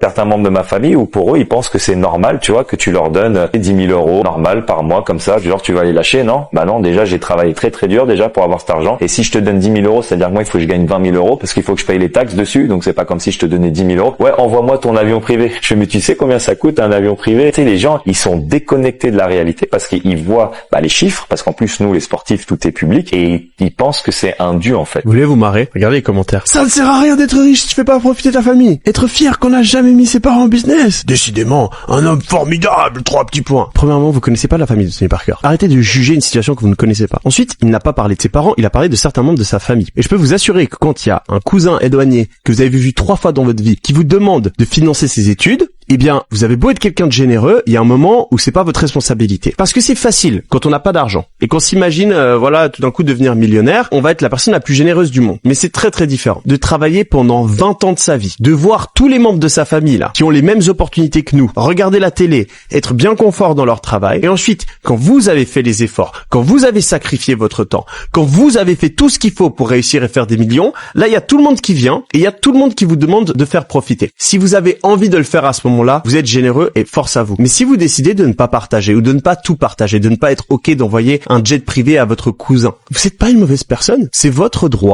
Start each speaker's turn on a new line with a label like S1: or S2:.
S1: certains membres de ma famille où pour eux, ils pensent que c'est normal, tu vois, que tu leur donnes 10 000 euros normal par mois comme ça. Genre, tu vas les lâcher, non? Bah non, déjà, j'ai travaillé très très dur déjà pour avoir cet argent. Et si je te donne 10 000 euros, c'est-à-dire que moi, il faut que je gagne 20 000 euros parce qu'il faut que je paye les taxes dessus. Donc, c'est pas comme si je te donnais 10 000 euros. Ouais, envoie-moi ton avion privé. Je me dis, mais tu sais combien ça coûte un avion privé? Tu sais, les gens, ils sont déconnectés de la réalité parce qu'ils voient les chiffres, parce qu'en plus, nous, les sportifs, tout est public et ils pensent que c'est un dû, en fait.
S2: Vous voulez vous marrer? Regardez les commentaires. Ça ne sert à rien d'être riche si tu fais pas profiter ta famille. Être fier qu'on n'a jamais mis ses parents en business. Décidément, un homme formidable, 3 petits points. Premièrement, vous connaissez pas la famille de Tony Parker. Arrêtez de juger une situation que vous ne connaissez pas. Ensuite, il n'a pas parlé de ses parents, il a parlé de certains membres de sa famille. Et je peux vous assurer que quand il y a un cousin éloigné que vous avez vu 3 fois dans votre vie qui vous demande de financer ses études, eh bien, vous avez beau être quelqu'un de généreux, il y a un moment où c'est pas votre responsabilité. Parce que c'est facile quand on n'a pas d'argent et qu'on s'imagine, tout d'un coup devenir millionnaire, on va être la personne la plus généreuse du monde. Mais c'est très très différent de travailler pendant 20 ans de sa vie, de voir tous les membres de sa famille là qui ont les mêmes opportunités que nous, regarder la télé, être bien confort dans leur travail, et ensuite, quand vous avez fait les efforts, quand vous avez sacrifié votre temps, quand vous avez fait tout ce qu'il faut pour réussir et faire des millions, là il y a tout le monde qui vient et il y a tout le monde qui vous demande de faire profiter. Si vous avez envie de le faire à ce moment-là, vous êtes généreux et force à vous. Mais si vous décidez de ne pas partager ou de ne pas tout partager, de ne pas être OK d'envoyer un jet privé à votre cousin, vous n'êtes pas une mauvaise personne, c'est votre droit.